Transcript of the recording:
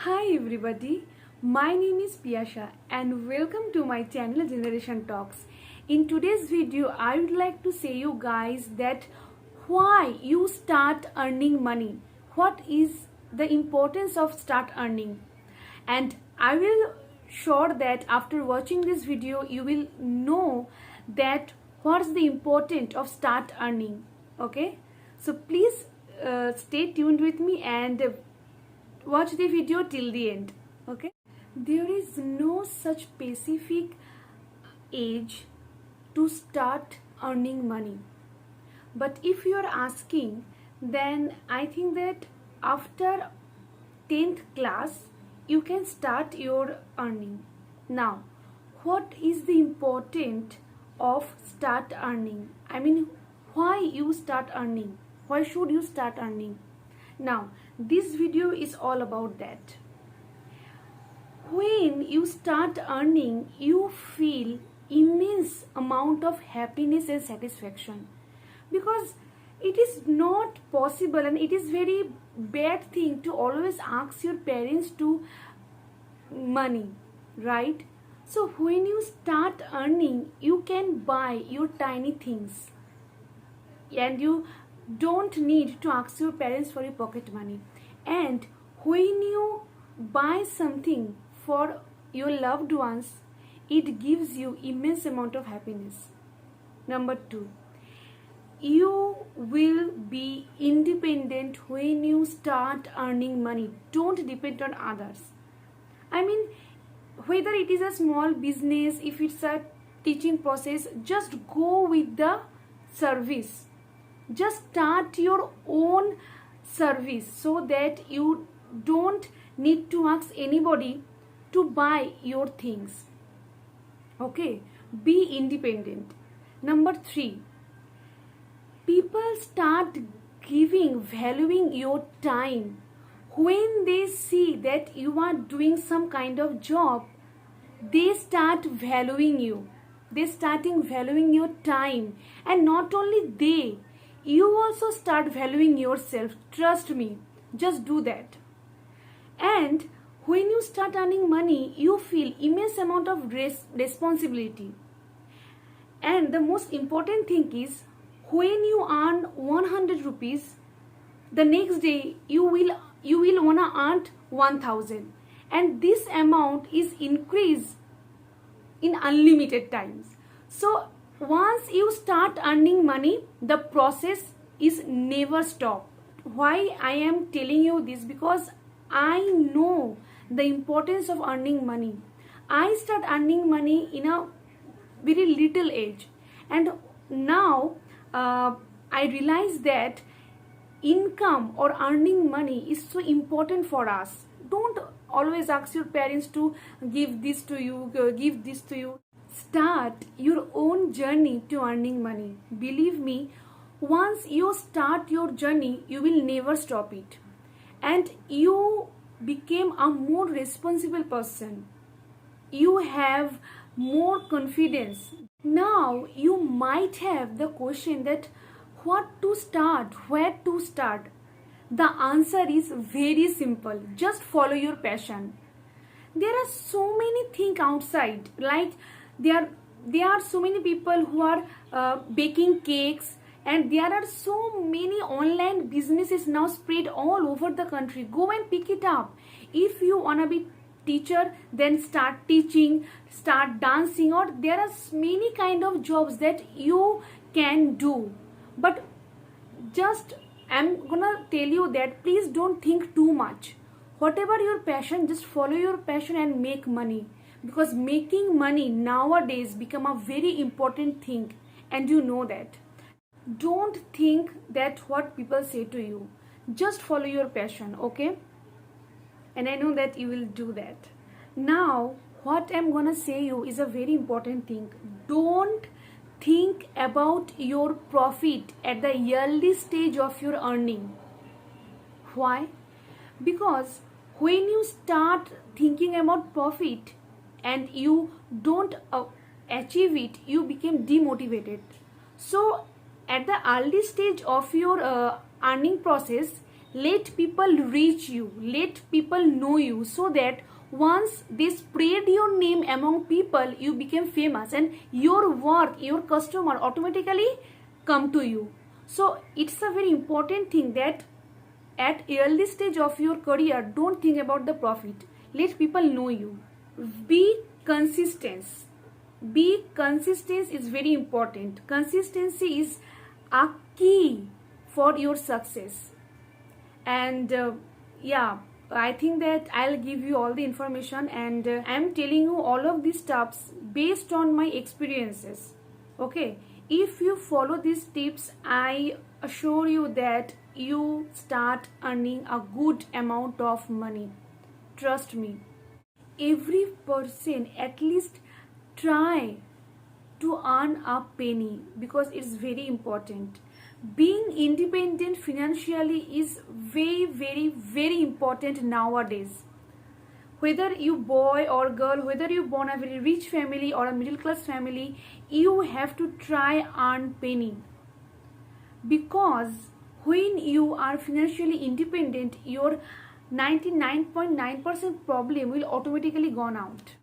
Hi everybody, my name is Piyasha and welcome to my channel Generation Talks. In today's video, I would like to say you guys that why you start earning money. What is the importance of start earning? And I will sure that after watching this video, you will know that what's the importance of start earning. Okay, so please stay tuned with me and watch the video till the end. Okay, there is no such specific age to start earning money, but if you are asking, then I think that after 10th class you can start your earning. Now, what is the important of start earning? I mean, why you start earning? Why should you start earning? Now, this video is all about that. When you start earning, you feel immense amount of happiness and satisfaction, because it is not possible and it is very bad thing to always ask your parents to money, right? So when you start earning, you can buy your tiny things and you don't need to ask your parents for your pocket money. And when you buy something for your loved ones, it gives you immense amount of happiness. Number 2, you will be independent when you start earning money. Don't depend on others. I mean, whether it is a small business, if it's a teaching process, just go with the service. Just start your own service so that you don't need to ask anybody to buy your things. Okay, be independent. Number 3, people start valuing your time when they see that you are doing some kind of job. They start valuing you. They starting valuing your time, and not only they, you also start valuing yourself. Trust me, just do that. And when you start earning money, you feel immense amount of responsibility. And the most important thing is, when you earn 100 rupees, the next day you will wanna earn 1000, and this amount is increased in unlimited times. So once you start earning money, the process is never stop. Why I am telling you this? Because I know the importance of earning money. I start earning money in a very little age, and now I realize that income or earning money is so important for us. Don't always ask your parents to give this to you, give this to you. Start your own journey to earning money. Believe me, once you start your journey, you will never stop it. And you became a more responsible person. You have more confidence. Now you might have the question that what to start, where to start. The answer is very simple. Just follow your passion. There are so many things outside, like there are so many people who are baking cakes, and there are so many online businesses now spread all over the country. Go and pick it up. If you wanna be teacher, then start teaching, start dancing, or there are many kind of jobs that you can do. But just I'm gonna tell you that please don't think too much. Whatever your passion, just follow your passion and make money, because making money nowadays become a very important thing, and you know that. Don't think that what people say to you. Just follow your passion, okay? And I know that you will do that. Now, what I'm gonna say you is a very important thing. Don't think about your profit at the early stage of your earning. Why? Because when you start thinking about profit and you don't achieve it, you become demotivated. So at the early stage of your earning process, let people reach you, let people know you, so that once they spread your name among people, you become famous and your work, your customer automatically come to you. So it's a very important thing that at early stage of your career, don't think about the profit. Let people know you. Be consistent. Be consistent is very important. Consistency is a key for your success. And yeah, I think that I'll give you all the information, and I'm telling you all of these stuffs based on my experiences. Okay, if you follow these tips, I assure you that you start earning a good amount of money. Trust me. Every person at least try to earn a penny, because it's very important. Being independent financially is very important nowadays. Whether you boy or girl, whether you born a very rich family or a middle class family, you have to try earn penny, because when you are financially independent, your 99.9% problem will automatically gone out.